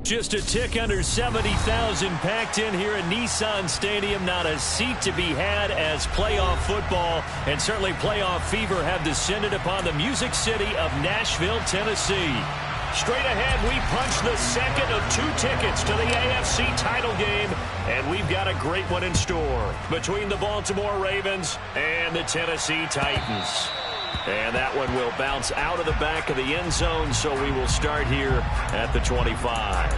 Just a tick under 70,000 packed in here at Nissan Stadium. Not a seat to be had as playoff football and certainly playoff fever have descended upon the Music City of Nashville, Tennessee. Straight ahead, we punch the second of 2 tickets to the AFC title game, and we've got a great one in store between the Baltimore Ravens and the Tennessee Titans. And that one will bounce out of the back of the end zone, so we will start here at the 25.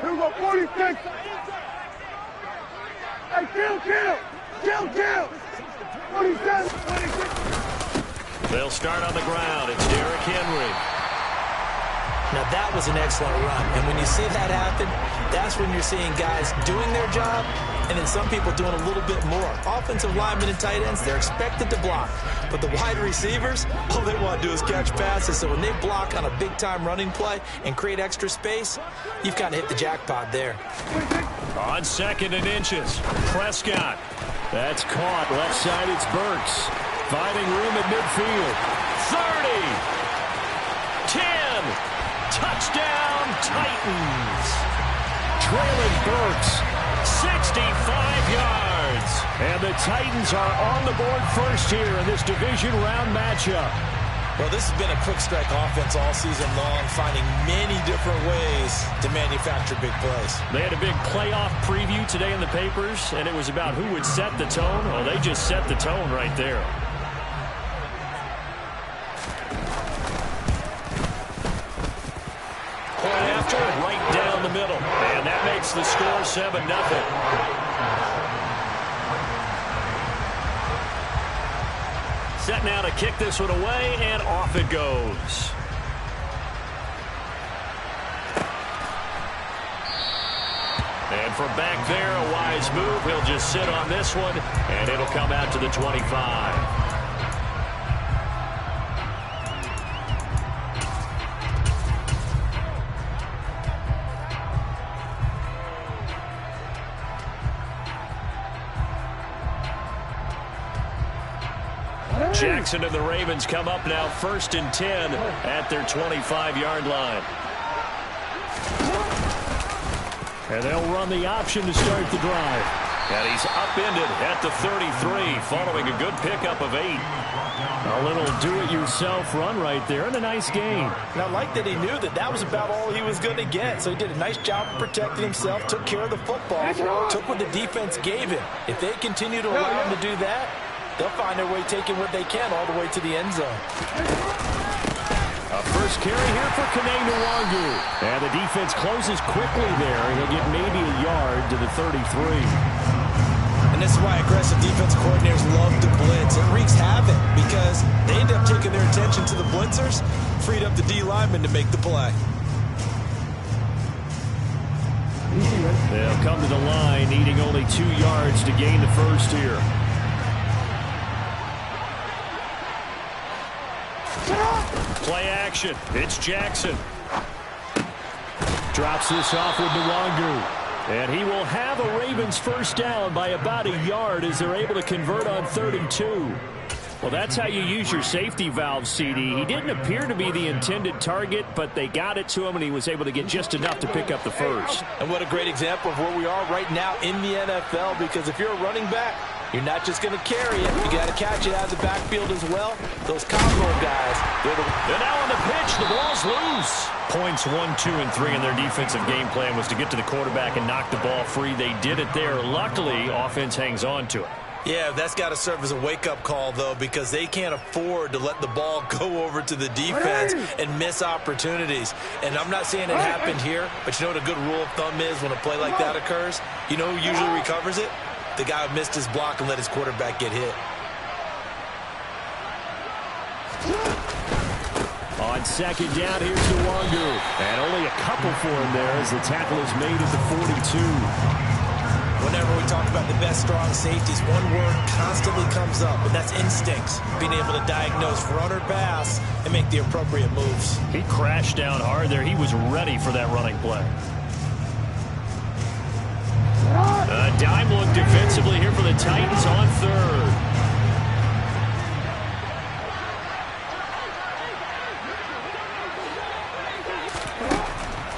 Here we go, 46. Hey, kill! 47, 26. They'll start on the ground. It's Derrick Henry. Now, that was an excellent run. And when you see that happen, that's when you're seeing guys doing their job and then some people doing a little bit more. Offensive linemen and tight ends, they're expected to block. But the wide receivers, all they want to do is catch passes. So when they block on a big-time running play and create extra space, you've kind of hit the jackpot there. On 2nd and inches, Prescott. That's caught. Left side, it's Burks. Finding room at midfield. 30. 10. Touchdown, Titans. Trailing Burks. 65 yards. And the Titans are on the board first here in this division round matchup. Well, this has been a quick strike offense all season long, finding many different ways to manufacture big plays. They had a big playoff preview today in the papers, and it was about who would set the tone. Well, they just set the tone right there. Point after, right down the middle. And that makes the score 7-0. Set now to kick this one away, and off it goes. And from back there, a wise move. He'll just sit on this one, and it'll come out to the 25. Jackson and the Ravens come up now 1st and 10 at their 25-yard line. And they'll run the option to start the drive. And he's upended at the 33 following a good pickup of 8. A little do-it-yourself run right there and a nice gain. And I like that he knew that that was about all he was going to get. So he did a nice job of protecting himself, took care of the football, took what the defense gave him. If they continue to allow him to do that, they'll find their way taking what they can all the way to the end zone. A first carry here for Kene Nwangu. And the defense closes quickly there. He'll get maybe a yard to the 33. And this is why aggressive defense coordinators love to blitz. It wreaks havoc because they end up taking their attention to the blitzers, freed up the D lineman to make the play. They'll come to the line, needing only 2 yards to gain the first here. Play action. It's Jackson. Drops this off with Nwangu. And he will have a Ravens first down by about a yard as they're able to convert on 3rd and 2. Well, that's how you use your safety valve, CD. He didn't appear to be the intended target, but they got it to him, and he was able to get just enough to pick up the first. And what a great example of where we are right now in the NFL, because if you're a running back, you're not just going to carry it. You got to catch it out of the backfield as well. Those combo guys, they're now on the pitch. The ball's loose. Points 1, 2, and 3 in their defensive game plan was to get to the quarterback and knock the ball free. They did it there. Luckily, offense hangs on to it. Yeah, that's got to serve as a wake-up call, though, because they can't afford to let the ball go over to the defense and miss opportunities. And I'm not saying it happened here, but you know what a good rule of thumb is when a play like that occurs? You know who usually recovers it? The guy who missed his block and let his quarterback get hit. On 2nd down, here's Nwangu. And only a couple for him there as the tackle is made at the 42. Whenever we talk about the best strong safeties, one word constantly comes up, and that's instincts. Being able to diagnose run or pass and make the appropriate moves. He crashed down hard there. He was ready for that running play. A dime look defensively here for the Titans on third.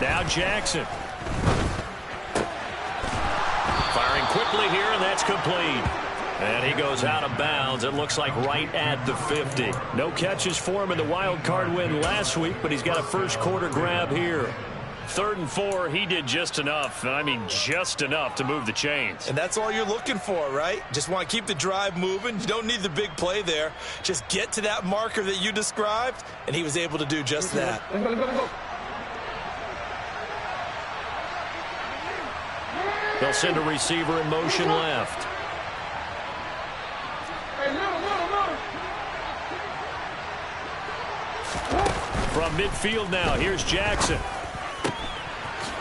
Now Jackson. Firing quickly here, and that's complete. And he goes out of bounds. It looks like right at the 50. No catches for him in the wild card win last week, but he's got a first quarter grab here. 3rd and 4, he did just enough, and I mean just enough to move the chains. And that's all you're looking for, right? Just want to keep the drive moving. You don't need the big play there. Just get to that marker that you described, and he was able to do just that. Let's go. They'll send a receiver in motion left. From midfield now, here's Jackson.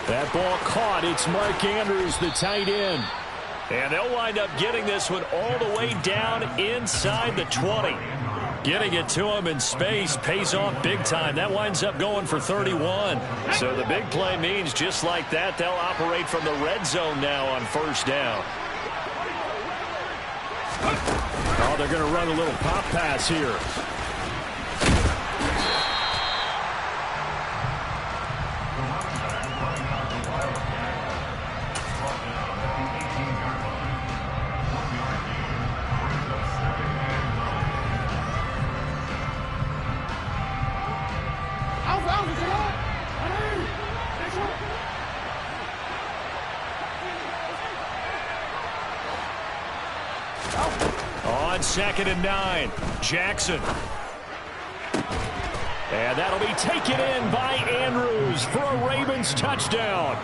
That ball caught. It's Mark Andrews, the tight end. And they'll wind up getting this one all the way down inside the 20. Getting it to him in space pays off big time. That winds up going for 31. So the big play means just like that, they'll operate from the red zone now on first down. Oh, they're going to run a little pop pass here. On 2nd and 9, Jackson. And that'll be taken in by Andrews for a Ravens touchdown.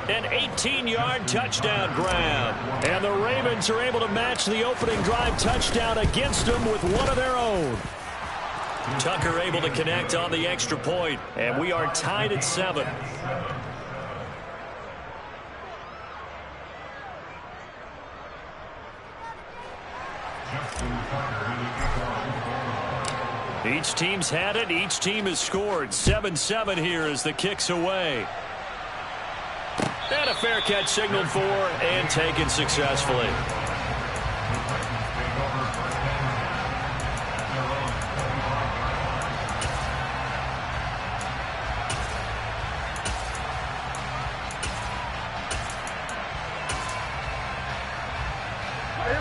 An 18-yard touchdown grab. And the Ravens are able to match the opening drive touchdown against them with one of their own. Tucker able to connect on the extra point, and we are tied at 7. Each team's had it. Each team has scored. 7-7 here as the kick's away. And a fair catch signaled for and taken successfully.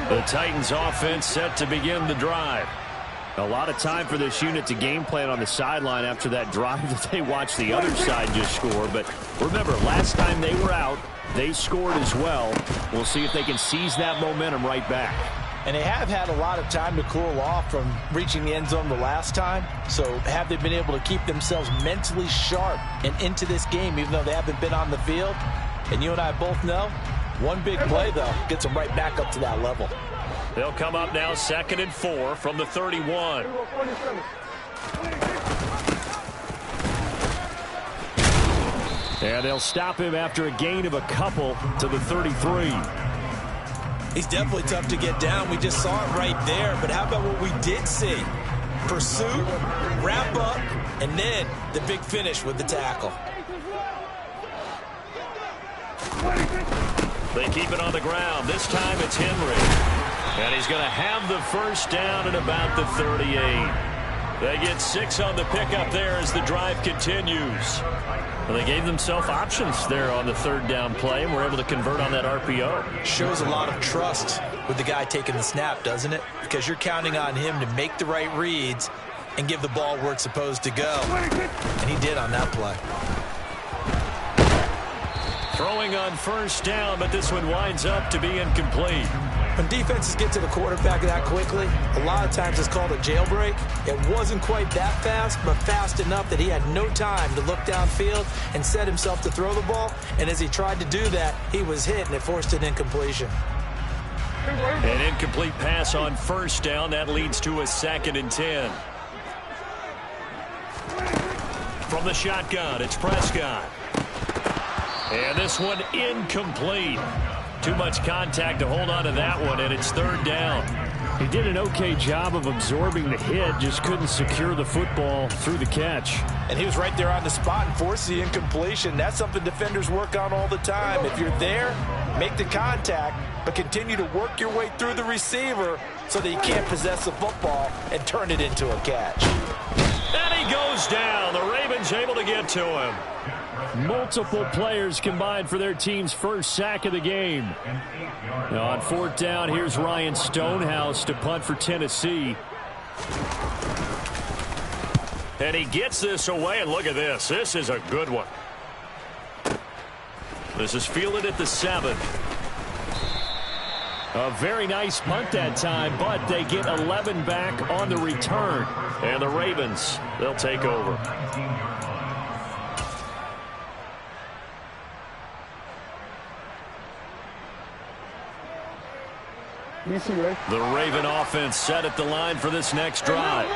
The Titans offense set to begin the drive. A lot of time for this unit to game plan on the sideline after that drive that they watched the other side just score. But remember, last time they were out, they scored as well. We'll see if they can seize that momentum right back. And they have had a lot of time to cool off from reaching the end zone the last time. So have they been able to keep themselves mentally sharp and into this game, even though they haven't been on the field? And you and I both know, one big play, though, gets them right back up to that level. They'll come up now 2nd and 4 from the 31. And they'll stop him after a gain of a couple to the 33. He's definitely tough to get down. We just saw it right there. But how about what we did see? Pursuit, wrap up, and then the big finish with the tackle. They keep it on the ground. This time it's Henry. And he's going to have the first down at about the 38. They get 6 on the pickup there as the drive continues. Well, they gave themselves options there on the 3rd down play and were able to convert on that RPO. Shows a lot of trust with the guy taking the snap, doesn't it? Because you're counting on him to make the right reads and give the ball where it's supposed to go. And he did on that play. Throwing on first down, but this one winds up to be incomplete. When defenses get to the quarterback that quickly, a lot of times it's called a jailbreak. It wasn't quite that fast, but fast enough that he had no time to look downfield and set himself to throw the ball. And as he tried to do that, he was hit, and it forced an incompletion. An incomplete pass on first down. That leads to a 2nd and 10. From the shotgun, it's Prescott. And this one incomplete. Too much contact to hold on to that one, and it's third down. He did an okay job of absorbing the hit, just couldn't secure the football through the catch. And he was right there on the spot and forced the incompletion. That's something defenders work on all the time. If you're there, make the contact, but continue to work your way through the receiver so that you can't possess the football and turn it into a catch. And he goes down. The Ravens able to get to him. Multiple players combined for their team's first sack of the game. Now on fourth down, here's Ryan Stonehouse to punt for Tennessee. And he gets this away, and look at this. This is a good one. This is fielded at the 7. A very nice punt that time, but they get 11 back on the return. And the Ravens, they'll take over. The Raven offense set at the line for this next drive.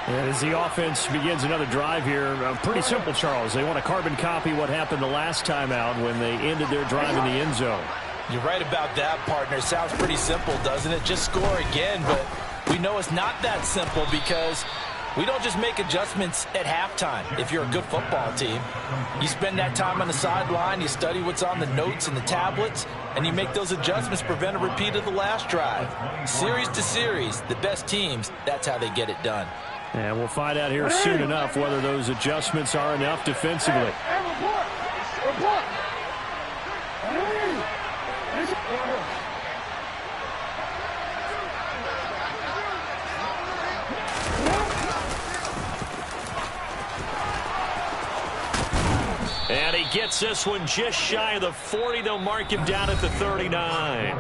And as the offense begins another drive here, pretty simple, Charles. They want to carbon copy what happened the last time out when they ended their drive in the end zone. You're right about that, partner. Sounds pretty simple, doesn't it? Just score again, but we know it's not that simple because we don't just make adjustments at halftime. If you're a good football team, you spend that time on the sideline, you study what's on the notes and the tablets, and you make those adjustments, prevent a repeat of the last drive. Series to series, the best teams, that's how they get it done. And we'll find out here soon enough whether those adjustments are enough defensively. Report. And he gets this one just shy of the 40. They'll mark him down at the 39.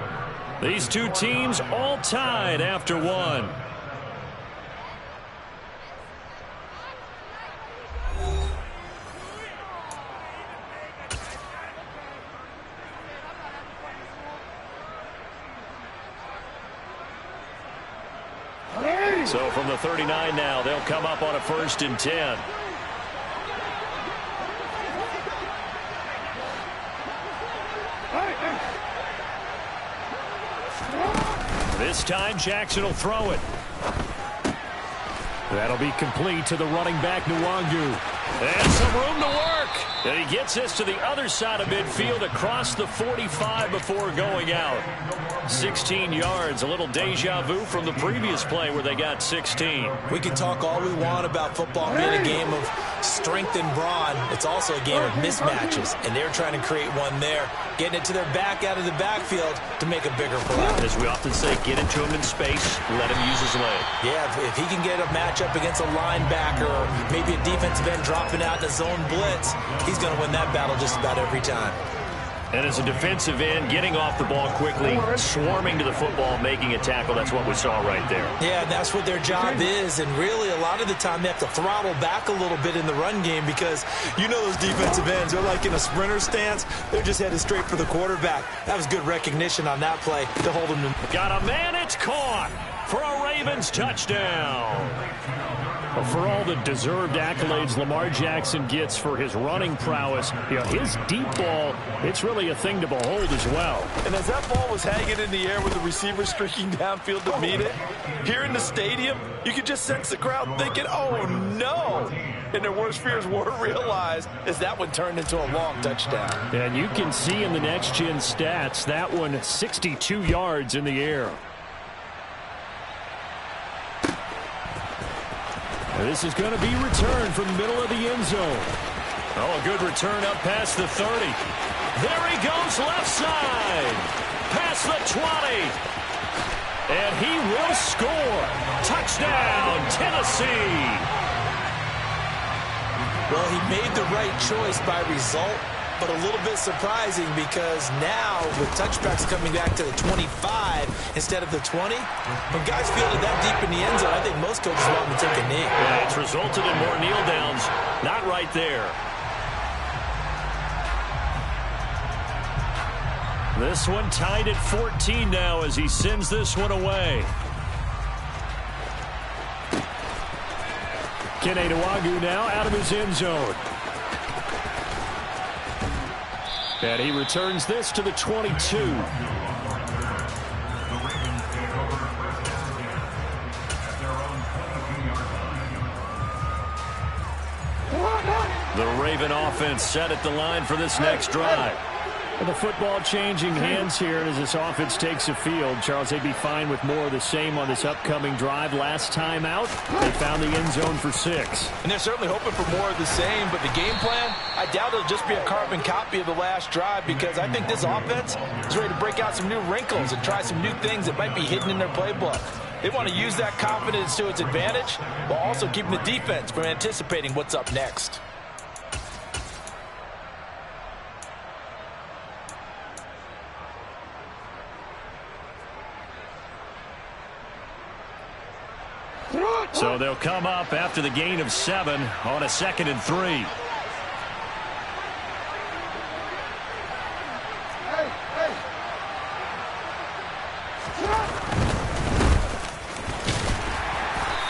These two teams all tied after one. So from the 39 now, they'll come up on a 1st and 10. This time, Jackson will throw it. That'll be complete to the running back, Nwangu. And some room to work. And he gets this to the other side of midfield across the 45 before going out. 16 yards, a little deja vu from the previous play where they got 16. We can talk all we want about football being a game of strength and brawn. It's also a game of mismatches, and they're trying to create one there, getting it to their back out of the backfield to make a bigger play. As we often say, get into him in space, let him use his leg. Yeah, if he can get a matchup against a linebacker or maybe a defensive end dropping out in a zone blitz, he's going to win that battle just about every time. And as a defensive end, getting off the ball quickly, swarming to the football, making a tackle, that's what we saw right there. Yeah, and that's what their job is, and really a lot of the time they have to throttle back a little bit in the run game because you know those defensive ends, they're like in a sprinter stance, they're just headed straight for the quarterback. That was good recognition on that play to hold him. Got a man, it's caught for a Ravens touchdown. Well, for all the deserved accolades Lamar Jackson gets for his running prowess, his deep ball, it's really a thing to behold as well. And as that ball was hanging in the air with the receiver streaking downfield to meet it, here in the stadium, you could just sense the crowd thinking, oh, no. And their worst fears were realized as that one turned into a long touchdown. And you can see in the next-gen stats, that one 62 yards in the air. This is going to be returned from the middle of the end zone. Oh, a good return up past the 30. There he goes left side. Past the 20. And he will score. Touchdown, Tennessee. Well, he made the right choice by result, but a little bit surprising because now with touchbacks coming back to the 25 instead of the 20, when guys fielded that deep in the end zone, I think most coaches want them to take a knee. Yeah, it's resulted in more kneel downs. Not right there. This one tied at 14 now as he sends this one away. Kene Nwangu now out of his end zone. And he returns this to the 22. The Raven offense set at the line for this next drive. And the football changing hands here as this offense takes the field. Charles, they'd be fine with more of the same on this upcoming drive. Last time out, they found the end zone for 6. And they're certainly hoping for more of the same, but the game plan, I doubt it'll just be a carbon copy of the last drive, because I think this offense is ready to break out some new wrinkles and try some new things that might be hidden in their playbook. They want to use that confidence to its advantage while also keeping the defense from anticipating what's up next. So they'll come up after the gain of 7 on a 2nd and 3.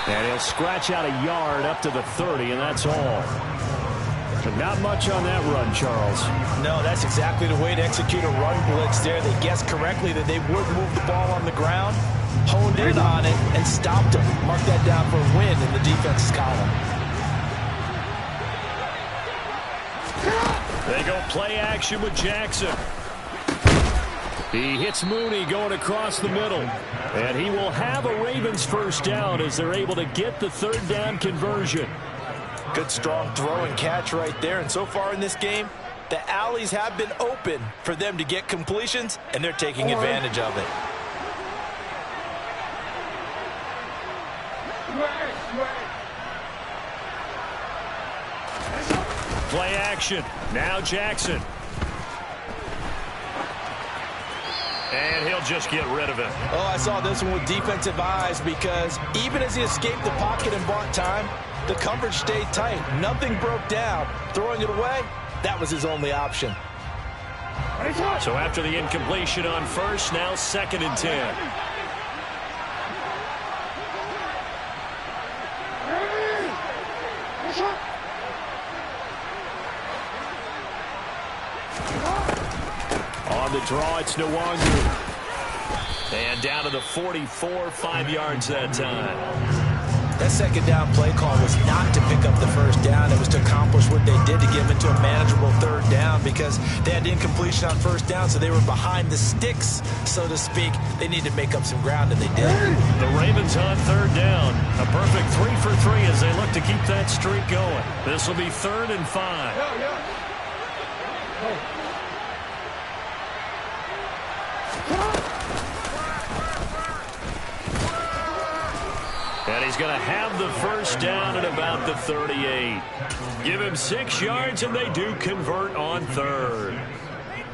And he'll scratch out a yard up to the 30, and that's all. But not much on that run, Charles. No, that's exactly the way to execute a run blitz there. They guessed correctly that they would move the ball on the ground, honed in on it, and stopped him. Mark that down for a win in the defense's column. They go play action with Jackson. He hits Mooney going across the middle. And he will have a Ravens first down as they're able to get the 3rd down conversion. Good strong throw and catch right there. And so far in this game, the alleys have been open for them to get completions, and they're taking advantage of it. Play action. Now Jackson. And he'll just get rid of it. Oh, I saw this one with defensive eyes, because even as he escaped the pocket and bought time, the coverage stayed tight. Nothing broke down. Throwing it away, that was his only option. So after the incompletion on first, now 2nd and 10. On the draw, it's Nwangu. And down to the 44, 5 yards that time. That 2nd down play call was not to pick up the first down. It was to accomplish what they did, to get them into a manageable 3rd down, because they had incompletion on first down, so they were behind the sticks, so to speak. They needed to make up some ground, and they did. The Ravens on 3rd down. A perfect 3 for 3 as they look to keep that streak going. This will be 3rd and 5. And he's going to have the first down at about the 38. Give him 6 yards, and they do convert on 3rd.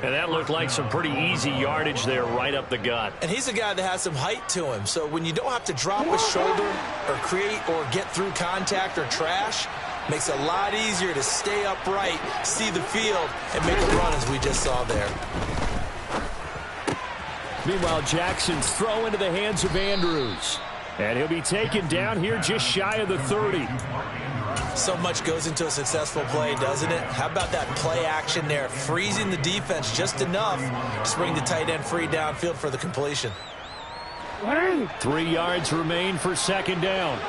And that looked like some pretty easy yardage there right up the gut. And he's a guy that has some height to him. So when you don't have to drop a shoulder or create or get through contact or trash, makes it a lot easier to stay upright, see the field, and make a run as we just saw there. Meanwhile, Jackson's throw into the hands of Andrews. And he'll be taken down here just shy of the 30. So much goes into a successful play, doesn't it? How about that play action there, freezing the defense just enough to bring the tight end free downfield for the completion. 3 yards remain for 2nd down.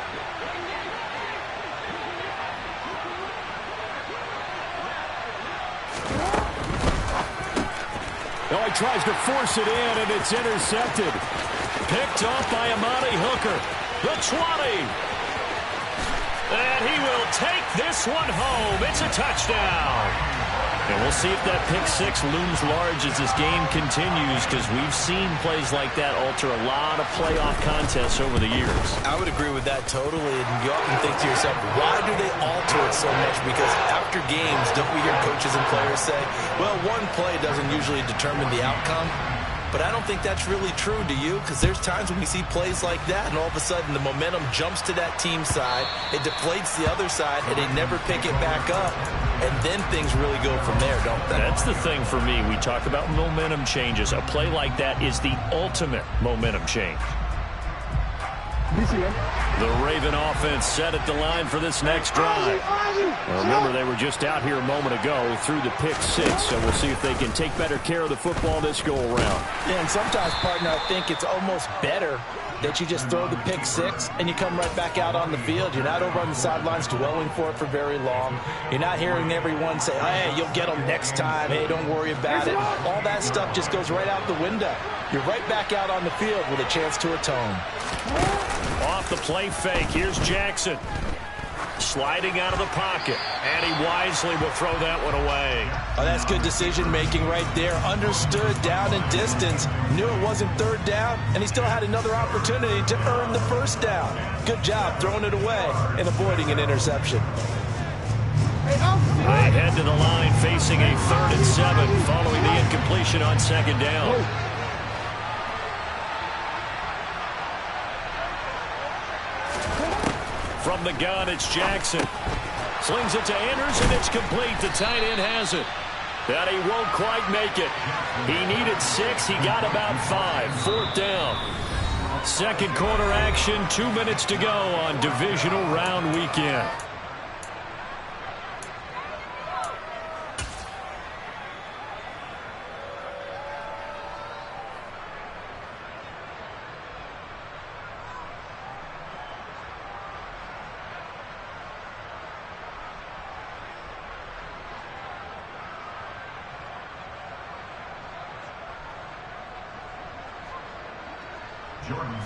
Oh, he tries to force it in, and it's intercepted. Picked off by Amani Hooker. The 20. And he will take this one home. It's a touchdown. And we'll see if that pick 6 looms large as this game continues, because we've seen plays like that alter a lot of playoff contests over the years. I would agree with that totally. And you often think to yourself, why do they alter it so much? Because after games, don't we hear coaches and players say, well, one play doesn't usually determine the outcome? But I don't think that's really true, do you? Because there's times when we see plays like that, and all of a sudden the momentum jumps to that team's side, it deflates the other side, and they never pick it back up. And then things really go from there, don't they? That's the thing for me. We talk about momentum changes. A play like that is the ultimate momentum change. The Raven offense set at the line for this next drive. Well, remember, they were just out here a moment ago through the pick six, so we'll see if they can take better care of the football this go-around. Yeah, and sometimes, partner, I think it's almost better that you just throw the pick six and you come right back out on the field. You're not over on the sidelines dwelling for it for very long. You're not hearing everyone say, hey, you'll get them next time. Hey, don't worry about it. All that stuff just goes right out the window. You're right back out on the field with a chance to atone. Off the play fake, here's Jackson. Sliding out of the pocket, and he wisely will throw that one away. Oh, that's good decision-making right there. Understood down and distance. Knew it wasn't third down, and he still had another opportunity to earn the first down. Good job throwing it away and avoiding an interception. They head to the line facing a 3rd and 7 following the incompletion on 2nd down. From the gun, it's Jackson. Slings it to Anders, and it's complete. The tight end has it. But he won't quite make it. He needed 6. He got about 5. 4th down. Second quarter action. 2 minutes to go on divisional round weekend.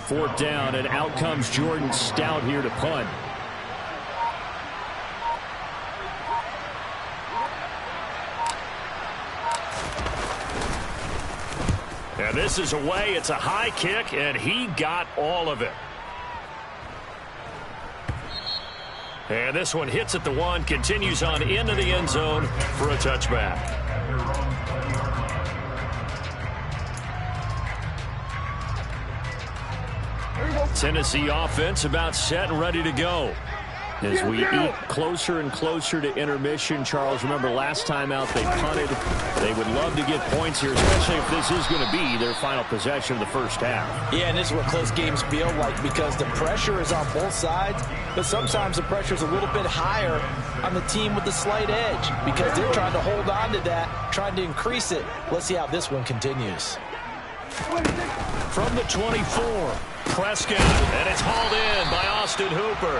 Fourth down, and out comes Jordan Stout here to punt. And this is away. It's a high kick, and he got all of it. And this one hits at the 1, continues on into the end zone for a touchback. Tennessee offense about set and ready to go. As we eat closer and closer to intermission, Charles, remember last time out they punted. They would love to get points here, especially if this is going to be their final possession of the first half. Yeah, and this is what close games feel like because the pressure is on both sides, but sometimes the pressure is a little bit higher on the team with the slight edge because they're trying to hold on to that, trying to increase it. Let's see how this one continues. From the 24. Prescott, and it's hauled in by Austin Hooper.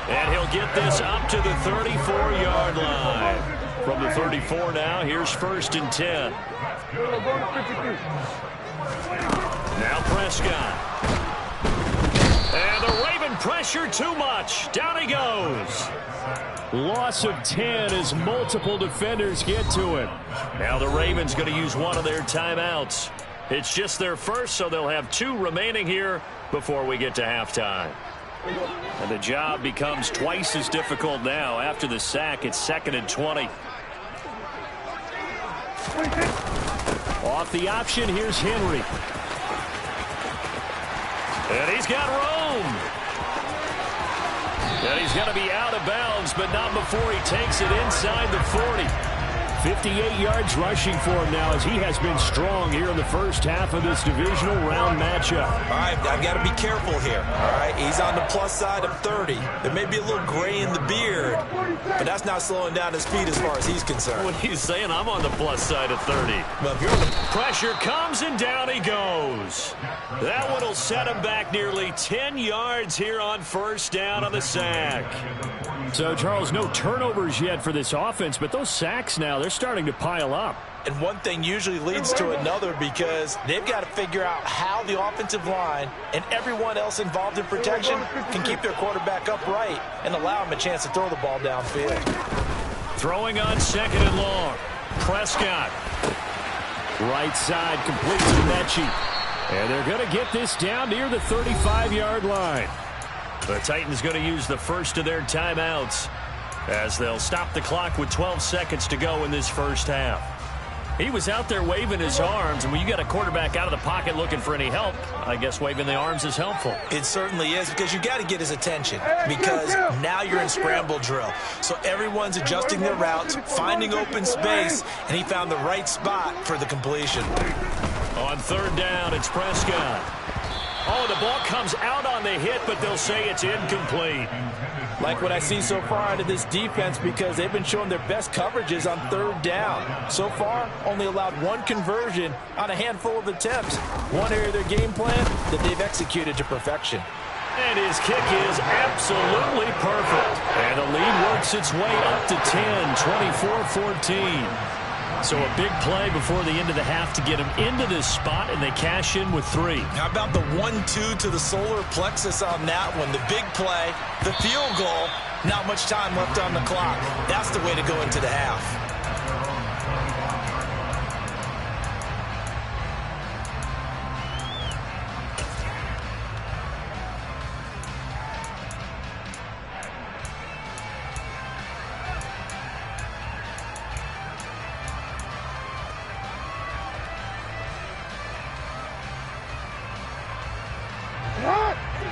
And he'll get this up to the 34-yard line. From the 34 now, here's 1st and 10. Now Prescott. And the Raven pressure too much. Down he goes. Loss of 10 as multiple defenders get to him. Now the Ravens going to use one of their timeouts. It's just their first, so they'll have 2 remaining here before we get to halftime. And the job becomes twice as difficult now. After the sack, it's 2nd and 20. Off the option, here's Henry. And he's got room. And he's going to be out of bounds, but not before he takes it inside the 40. 58 yards rushing for him now as he has been strong here in the first half of this divisional round matchup. All right, I've got to be careful here. All right, he's on the plus side of 30. There may be a little gray in the beard, but that's not slowing down his speed as far as he's concerned. What he's saying, I'm on the plus side of 30. Well, if you're the pressure comes and down he goes. That one will set him back nearly 10 yards here on 1st down on the sack. So, Charles, no turnovers yet for this offense, but those sacks now, they're starting to pile up. And one thing usually leads to another because they've got to figure out how the offensive line and everyone else involved in protection can keep their quarterback upright and allow him a chance to throw the ball downfield. Throwing on 2nd and long. Prescott. Right side complete to Mechie. And they're going to get this down near the 35-yard line. The Titans going to use the first of their timeouts as they'll stop the clock with 12 seconds to go in this first half. He was out there waving his arms, and when you got a quarterback out of the pocket looking for any help, I guess waving the arms is helpful. It certainly is because you got to get his attention because now you're in scramble drill. So everyone's adjusting their routes, finding open space, and he found the right spot for the completion. On 3rd down, it's Prescott. Oh, the ball comes out on the hit, but they'll say it's incomplete. Like what I see so far out of this defense because they've been showing their best coverages on third down. So far, only allowed one conversion on a handful of attempts. One area of their game plan that they've executed to perfection. And his kick is absolutely perfect. And the lead works its way up to 10, 24-14. So a big play before the end of the half to get him into this spot, and they cash in with 3. How about the 1-2 to the solar plexus on that one? The big play, the field goal, not much time left on the clock. That's the way to go into the half.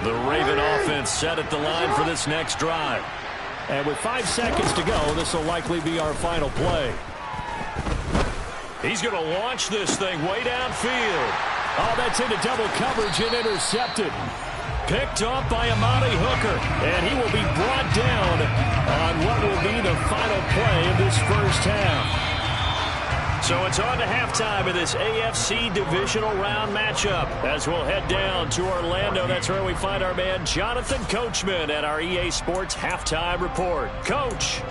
The Raven offense set at the line for this next drive. And with 5 seconds to go, this will likely be our final play. He's going to launch this thing way downfield. Oh, that's into double coverage and intercepted. Picked off by Amani Hooker. And he will be brought down on what will be the final play of this first half. So it's on to halftime of this AFC divisional round matchup as we'll head down to Orlando. That's where we find our man Jonathan Coachman at our EA Sports Halftime Report. Coach.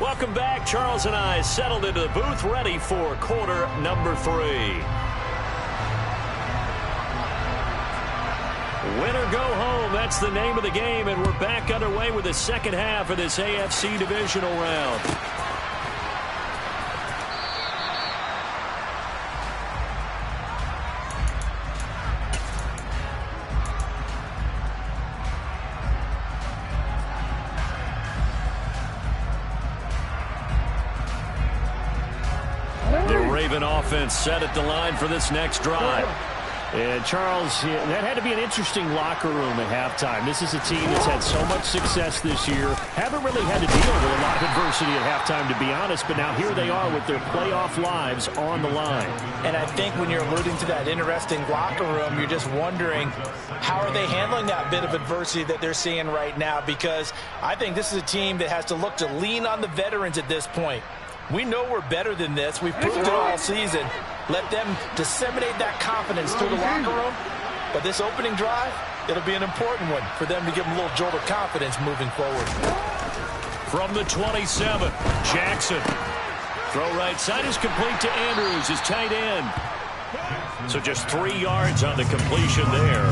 Welcome back. Charles and I settled into the booth ready for quarter number 3. Win or go home, that's the name of the game, and we're back underway with the second half of this AFC divisional round. The Raven offense set at the line for this next drive. And, Charles, that had to be an interesting locker room at halftime. This is a team that's had so much success this year. Haven't really had to deal with a lot of adversity at halftime, to be honest. But now here they are with their playoff lives on the line. And I think when you're alluding to that interesting locker room, you're just wondering how are they handling that bit of adversity that they're seeing right now? Because I think this is a team that has to look to lean on the veterans at this point. We know we're better than this. We've proved it all season. Let them disseminate that confidence through the locker room. But this opening drive, it'll be an important one for them to give them a little jolt of confidence moving forward. From the 27, Jackson. Throw right side is complete to Andrews, his tight end. So just 3 yards on the completion there.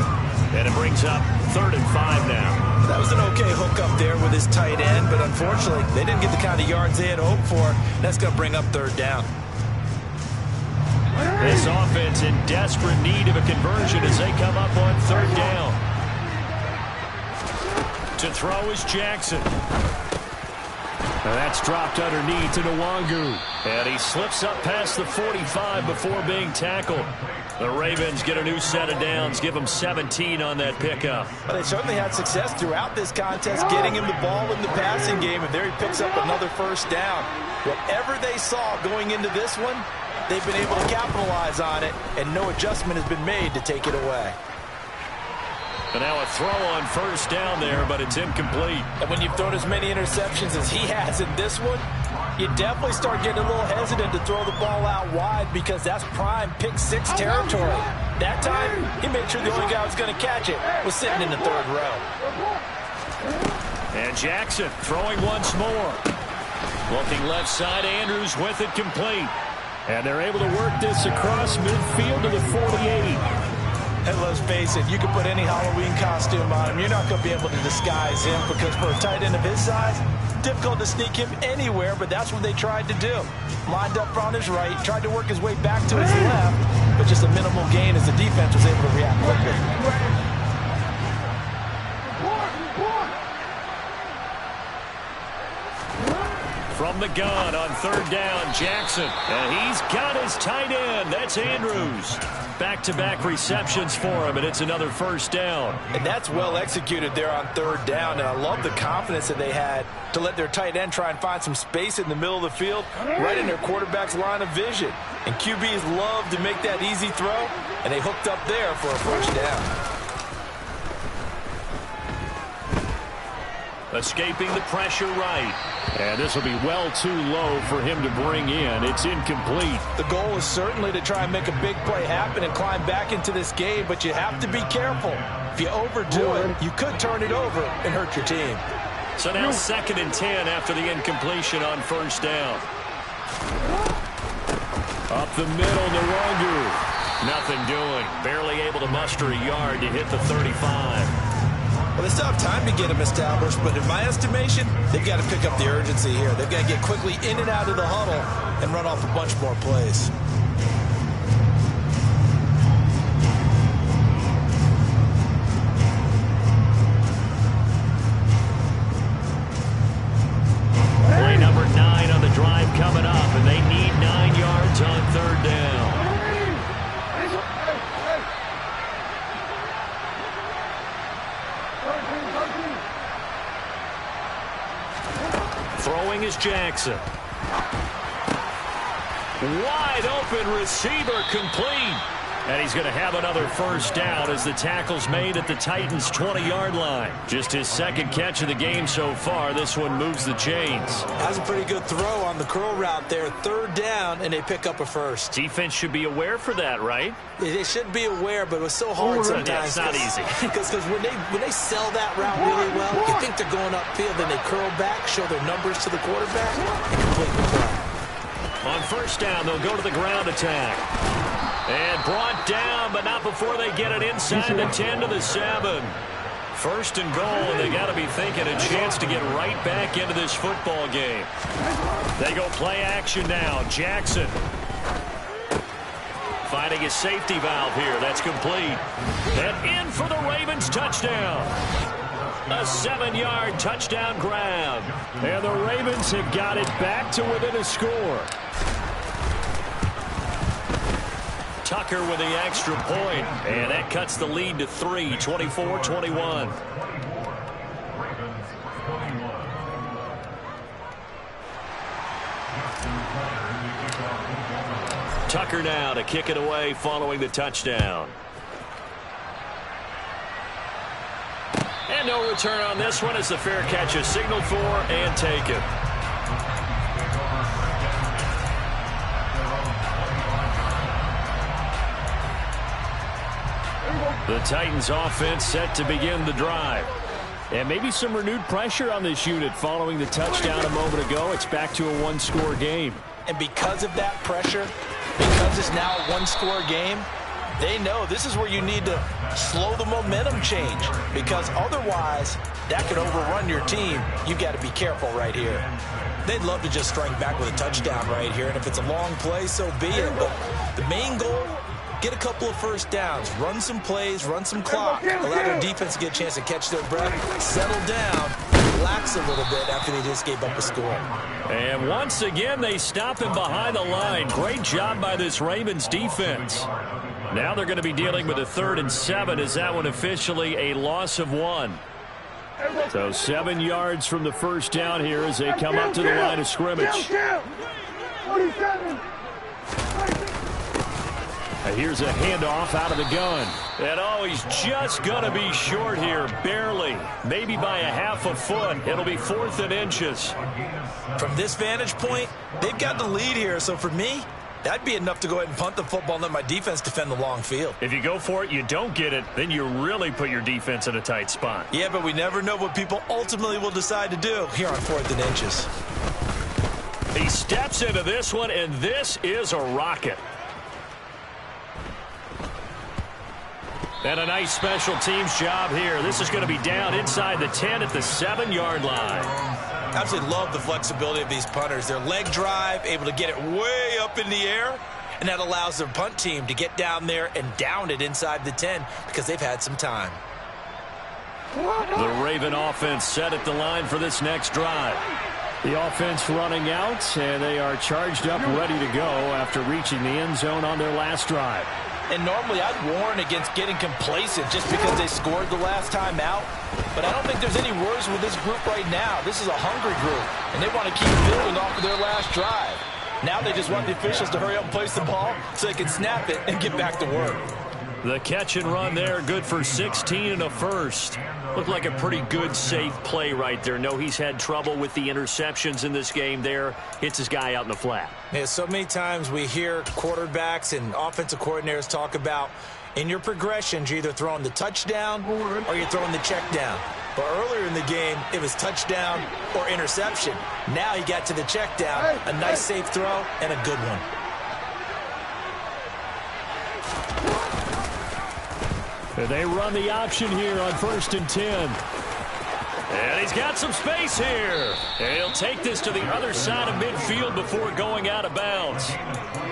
And it brings up 3rd and 5 now. That was an okay hook up there with his tight end, but unfortunately, they didn't get the kind of yards they had hoped for. That's going to bring up 3rd down. This offense in desperate need of a conversion as they come up on 3rd down. To throw is Jackson. Now that's dropped underneath to Nwangu. And he slips up past the 45 before being tackled. The Ravens get a new set of downs, give them 17 on that pickup. Well, they certainly had success throughout this contest, getting him the ball in the passing game, and there he picks up another 1st down. Whatever they saw going into this one, they've been able to capitalize on it, and no adjustment has been made to take it away. And now a throw on 1st down there, but it's incomplete. And when you've thrown as many interceptions as he has in this one, you definitely start getting a little hesitant to throw the ball out wide because that's prime pick 6 territory. That time, he made sure the only guy who was going to catch it was sitting in the 3rd row. And Jackson throwing once more. Looking left side, Andrews with it complete. And they're able to work this across midfield to the 48. And let's face it, you can put any Halloween costume on him. You're not going to be able to disguise him because for a tight end of his size, difficult to sneak him anywhere, but that's what they tried to do. Lined up on his right, tried to work his way back to his left, but just a minimal gain as the defense was able to react quickly. From the gun on third down, Jackson. And he's got his tight end. That's Andrews. Back-to-back receptions for him, and it's another first down. And that's well executed there on third down, and I love the confidence that they had to let their tight end try and find some space in the middle of the field, right in their quarterback's line of vision. And QBs love to make that easy throw, and they hooked up there for a first down. Escaping the pressure right. And this will be well too low for him to bring in. It's incomplete. The goal is certainly to try and make a big play happen and climb back into this game, but you have to be careful. If you overdo it, you could turn it over and hurt your team. So now 2nd and 10 after the incompletion on first down. Up the middle, Nwangu. Nothing doing. Barely able to muster a yard to hit the 35. Well, they still have time to get them established, but in my estimation, they've got to pick up the urgency here. They've got to get quickly in and out of the huddle and run off a bunch more plays. Play number 9 on the drive coming up, and they need 9 yards on third down. Throwing is Jackson. Wide open receiver, complete. And he's going to have another first down as the tackle's made at the Titans' 20-yard line. Just his 2nd catch of the game so far. This one moves the chains. That's a pretty good throw on the curl route there. Third down, and they pick up a first. Defense should be aware for that, right? They should be aware, but it was so hard sometimes. Yeah, it's not easy. Because when they sell that route really well, you think they're going upfield, then they curl back, show their numbers to the quarterback, and complete the play. On first down, they'll go to the ground attack. And brought down, but not before they get it inside the 10 to the 7. First and goal, and they got to be thinking a chance to get right back into this football game. They go play action now. Jackson finding his safety valve here. That's complete. And in for the Ravens touchdown. A 7-yard touchdown grab. And the Ravens have got it back to within a score. Tucker with the extra point, and that cuts the lead to 3, 24-21. Tucker now to kick it away following the touchdown. And no return on this one as the fair catch is signaled for and taken. The Titans offense set to begin the drive. And maybe some renewed pressure on this unit following the touchdown a moment ago. It's back to a one-score game. And because of that pressure, because it's now a one-score game, they know this is where you need to slow the momentum change. Because otherwise, that could overrun your team. You've got to be careful right here. They'd love to just strike back with a touchdown right here. And if it's a long play, so be it. But the main goal, get a couple of first downs, run some plays, run some clock, allow their defense to get a chance to catch their breath, settle down, relax a little bit after they just gave up a score. And once again, they stop him behind the line. Great job by this Ravens defense. Now they're going to be dealing with a 3rd and 7 as that one officially a loss of 1. So 7 yards from the first down here as they come up to the line of scrimmage. Here's a handoff out of the gun. And oh, he's just going to be short here, barely. Maybe by a half a foot. It'll be 4th and inches. From this vantage point, they've got the lead here. So for me, that'd be enough to go ahead and punt the football and let my defense defend the long field. If you go for it, you don't get it, then you really put your defense in a tight spot. Yeah, but we never know what people ultimately will decide to do here on 4th and inches. He steps into this one, and this is a rocket. And a nice special teams job here. This is going to be down inside the 10 at the 7-yard line. Absolutely love the flexibility of these punters. Their leg drive, able to get it way up in the air, and that allows their punt team to get down there and down it inside the 10 because they've had some time. The Raven offense set at the line for this next drive. The offense running out, and they are charged up, ready to go after reaching the end zone on their last drive. And normally I'd warn against getting complacent just because they scored the last time out. But I don't think there's any worries with this group right now. This is a hungry group, and they want to keep building off of their last drive. Now they just want the officials to hurry up and place the ball so they can snap it and get back to work. The catch and run there, good for 16 and a first. Looked like a pretty good, safe play right there. No, he's had trouble with the interceptions in this game there. Hits his guy out in the flat. Yeah, so many times we hear quarterbacks and offensive coordinators talk about in your progressions, you're either throwing the touchdown or you're throwing the check down. But earlier in the game, it was touchdown or interception. Now he got to the check down, a nice safe throw, and a good one. They run the option here on 1st and 10. And he's got some space here. And he'll take this to the other side of midfield before going out of bounds.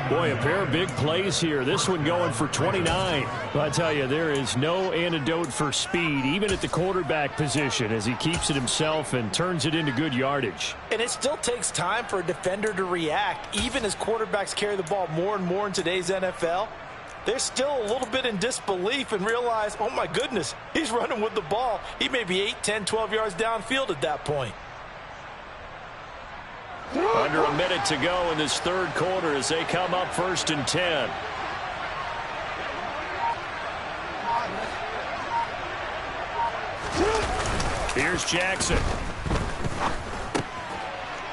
Boy, a pair of big plays here. This one going for 29. But I tell you, there is no antidote for speed, even at the quarterback position, as he keeps it himself and turns it into good yardage. And it still takes time for a defender to react, even as quarterbacks carry the ball more and more in today's NFL. They're still a little bit in disbelief and realize, oh my goodness, he's running with the ball. He may be 8, 10, 12 yards downfield at that point. Under a minute to go in this third quarter as they come up 1st and 10. Here's Jackson.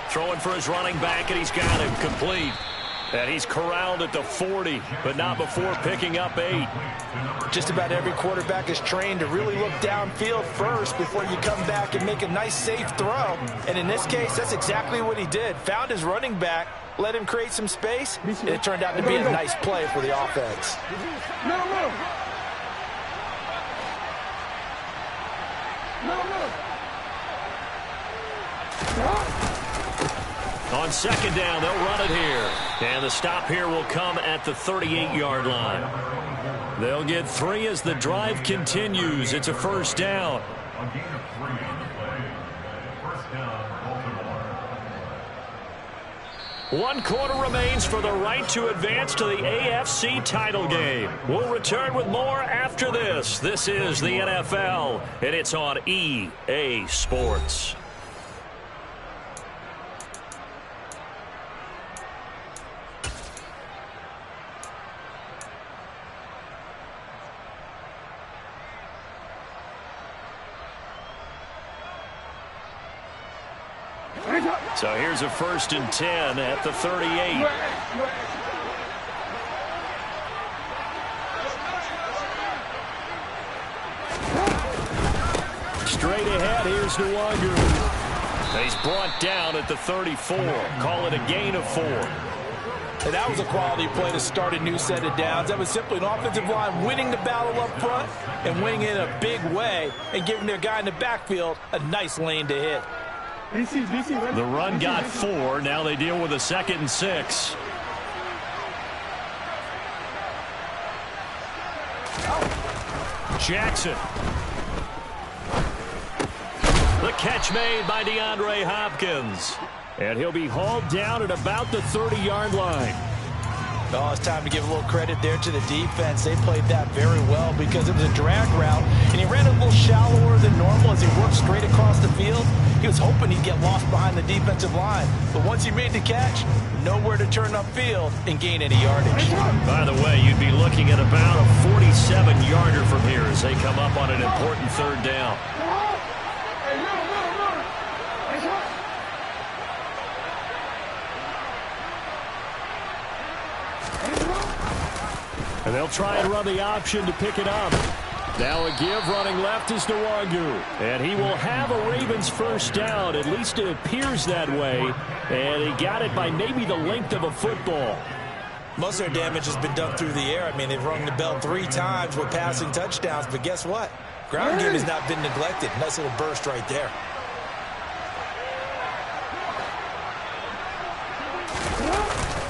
Throwing for his running back, and he's got him complete. And he's corralled at the 40, but not before picking up 8. Just about every quarterback is trained to really look downfield first before you come back and make a nice, safe throw. And in this case, that's exactly what he did. Found his running back, let him create some space, and it turned out to be a nice play for the offense. On 2nd down, they'll run it here. And the stop here will come at the 38-yard line. They'll get 3 as the drive continues. It's a 1st down. One quarter remains for the right to advance to the AFC title game. We'll return with more after this. This is the NFL, and it's on EA Sports. So here's a 1st and 10 at the 38. Straight ahead, here's Nwangu. He's brought down at the 34. Call it a gain of 4. And that was a quality play to start a new set of downs. That was simply an offensive line winning the battle up front and winning it in a big way and giving their guy in the backfield a nice lane to hit. The run got 4. Now they deal with a 2nd and 6. Jackson. The catch made by DeAndre Hopkins. And he'll be hauled down at about the 30-yard line. Oh, it's time to give a little credit there to the defense. They played that very well because it was a drag route, and he ran a little shallower than normal as he worked straight across the field. He was hoping he'd get lost behind the defensive line, but once he made the catch, nowhere to turn upfield and gain any yardage. By the way, you'd be looking at about a 47-yarder from here as they come up on an important 3rd down. And they'll try and run the option to pick it up. Now a give running left is Nwangu. And he will have a Ravens 1st down. At least it appears that way. And he got it by maybe the length of a football. Most of their damage has been done through the air. I mean, they've rung the bell 3 times with passing touchdowns. But guess what? Ground game has not been neglected. Nice little burst right there.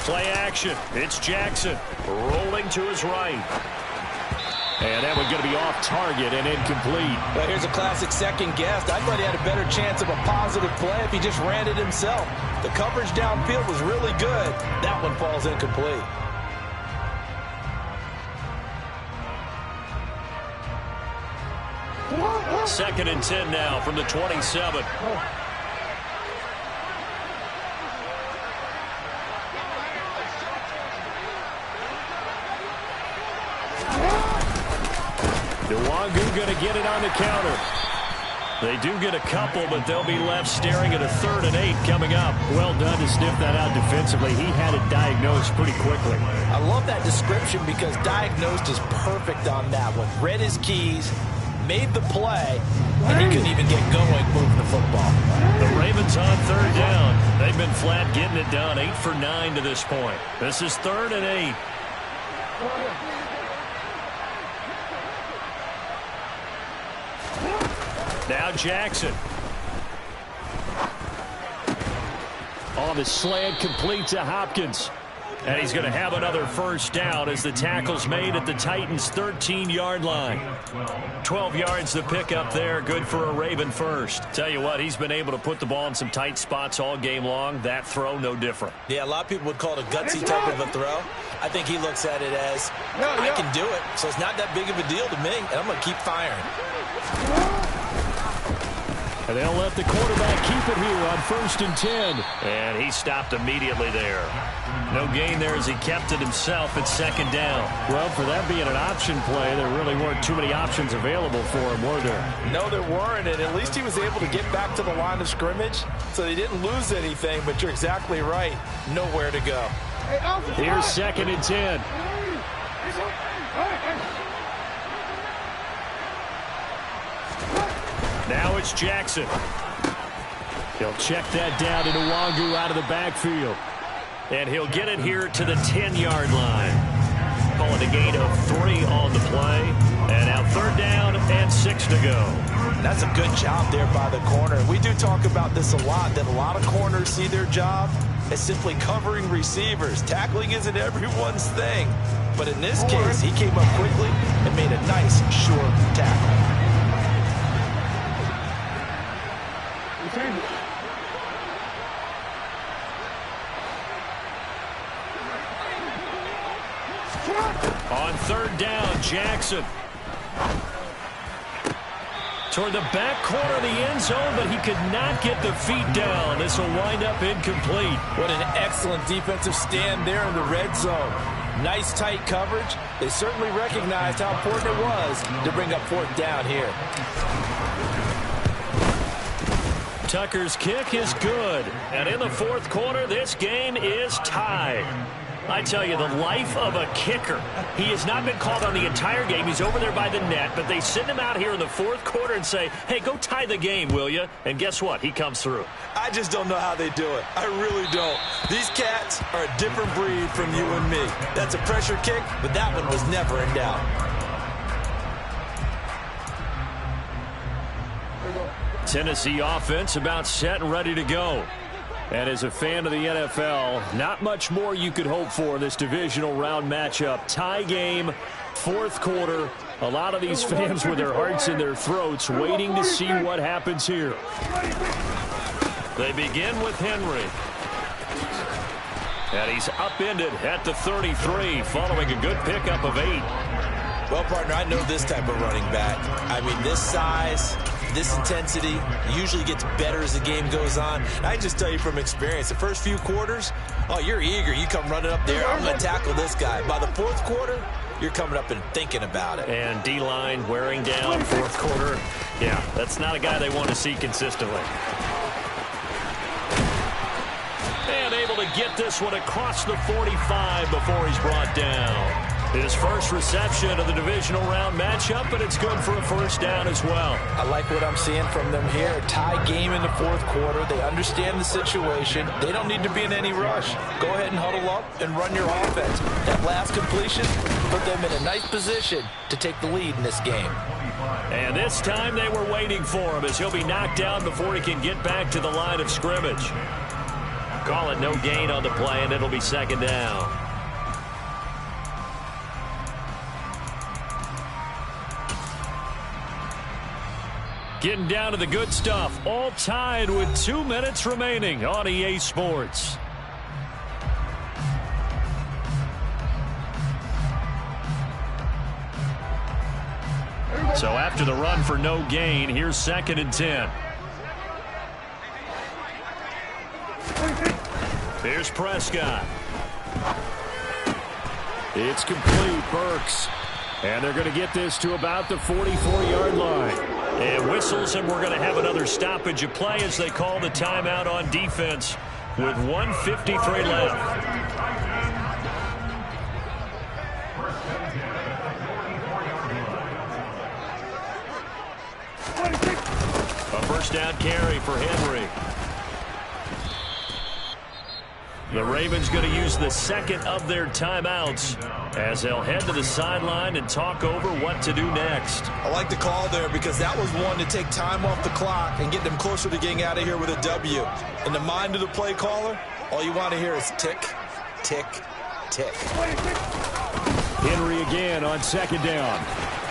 Play action. It's Jackson rolling to his right. And that one's going to be off target and incomplete. Well, here's a classic second guess. I thought he had a better chance of a positive play if he just ran it himself. The coverage downfield was really good. That one falls incomplete. Second and 10 now from the 27. Nwangu going to get it on the counter. They do get a couple, but they'll be left staring at a 3rd and 8 coming up. Well done to sniff that out defensively. He had it diagnosed pretty quickly. I love that description because diagnosed is perfect on that one. Read his keys, made the play, and he couldn't even get going moving the football. The Ravens on 3rd down. They've been flat getting it done, 8 for 9 to this point. This is 3rd and 8. Now Jackson. On the slant, complete to Hopkins. And he's going to have another first down as the tackle's made at the Titans' 13-yard line. 12 yards to pick up there. Good for a Raven first. Tell you what, he's been able to put the ball in some tight spots all game long. That throw, no different. Yeah, a lot of people would call it a gutsy type of a throw. I think he looks at it as, I can do it, so it's not that big of a deal to me, and I'm going to keep firing. And they'll let the quarterback keep it here on 1st and 10. And he stopped immediately there. No gain there as he kept it himself at 2nd down. Well, for that being an option play, there really weren't too many options available for him, were there? No, there weren't, and at least he was able to get back to the line of scrimmage, so they didn't lose anything, but you're exactly right. Nowhere to go. Here's 2nd and 10. Now it's Jackson. He'll check that down to Nwangu out of the backfield. And he'll get it here to the 10-yard line. Calling a gain of 3 on the play. And now 3rd down and 6 to go. That's a good job there by the corner. We do talk about this a lot, that a lot of corners see their job as simply covering receivers. Tackling isn't everyone's thing. But in this case, he came up quickly and made a nice, short tackle. On 3rd down, Jackson. Toward the back corner of the end zone, but he could not get the feet down. This will wind up incomplete. What an excellent defensive stand there in the red zone. Nice tight coverage. They certainly recognized how important it was to bring up 4th down here. Tucker's kick is good. And in the 4th quarter, this game is tied. I tell you, the life of a kicker. He has not been called on the entire game. He's over there by the net, but they send him out here in the 4th quarter and say, hey, go tie the game, will you? And guess what? He comes through. I just don't know how they do it. I really don't. These cats are a different breed from you and me. That's a pressure kick, but that one was never in doubt. Tennessee offense about set and ready to go. And as a fan of the NFL, not much more you could hope for in this divisional round matchup. Tie game, 4th quarter. A lot of these fans with their hearts in their throats waiting to see what happens here. They begin with Henry. And he's upended at the 33 following a good pickup of 8. Well, partner, I know this type of running back. I mean, this size, this intensity usually gets better as the game goes on. I just tell you from experience, the first few quarters, oh, you're eager. You come running up there, I'm going to tackle this guy. By the 4th quarter, you're coming up and thinking about it. And D-line wearing down 4th quarter. Yeah, that's not a guy they want to see consistently. And able to get this one across the 45 before he's brought down. His first reception of the divisional round matchup, but it's good for a first down as well. I like what I'm seeing from them here. A tie game in the 4th quarter. They understand the situation. They don't need to be in any rush. Go ahead and huddle up and run your offense. That last completion put them in a nice position to take the lead in this game. And this time they were waiting for him as he'll be knocked down before he can get back to the line of scrimmage. Call it no gain on the play, and it'll be 2nd down. Getting down to the good stuff. All tied with 2 minutes remaining on EA Sports. So after the run for no gain, here's 2nd and 10. Here's Prescott. It's complete, Burks. And they're going to get this to about the 44-yard line. And whistles, and we're going to have another stoppage of play as they call the timeout on defense with 1:53 left. A first down carry for Henry. The Ravens going to use the second of their timeouts as they'll head to the sideline and talk over what to do next. I like the call there because that was one to take time off the clock and get them closer to getting out of here with a W. In the mind of the play caller, all you want to hear is tick, tick, tick. Henry again on 2nd down.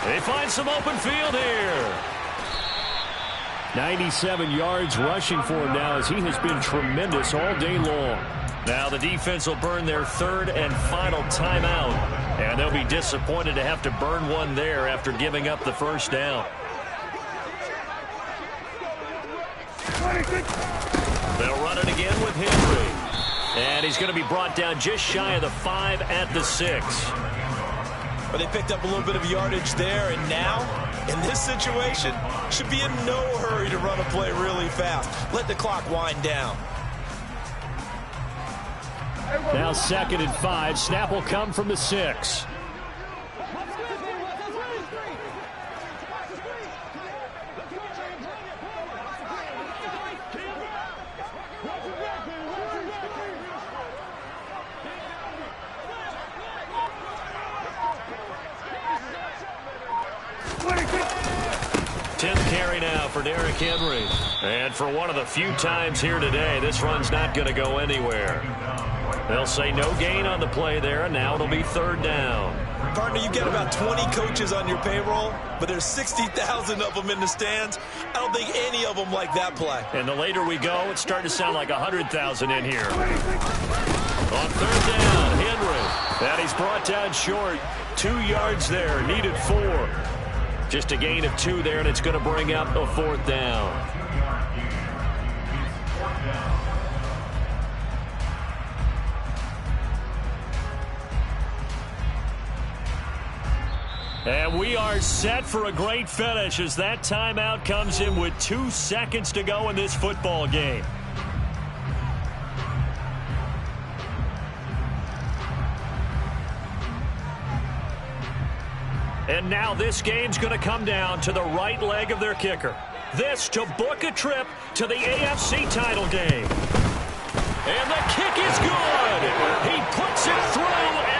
They find some open field here. 97 yards rushing for him now as he has been tremendous all day long. Now the defense will burn their 3rd and final timeout, and they'll be disappointed to have to burn one there after giving up the first down. They'll run it again with Henry, and he's going to be brought down just shy of the 5 at the 6. But they picked up a little bit of yardage there, and now, in this situation, should be in no hurry to run a play really fast. Let the clock wind down. Now 2nd and 5. Snap will come from the 6. For Derrick Henry. And for one of the few times here today, this run's not going to go anywhere. They'll say no gain on the play there, and now it'll be 3rd down. Partner, you get about 20 coaches on your payroll, but there's 60,000 of them in the stands. I don't think any of them like that play. And the later we go, it's starting to sound like 100,000 in here. On 3rd down, Henry. And he's brought down short. 2 yards there, needed 4. Just a gain of 2 there, and it's going to bring up a 4th down. And we are set for a great finish as that timeout comes in with 2 seconds to go in this football game. And now this game's going to come down to the right leg of their kicker. This to book a trip to the AFC title game.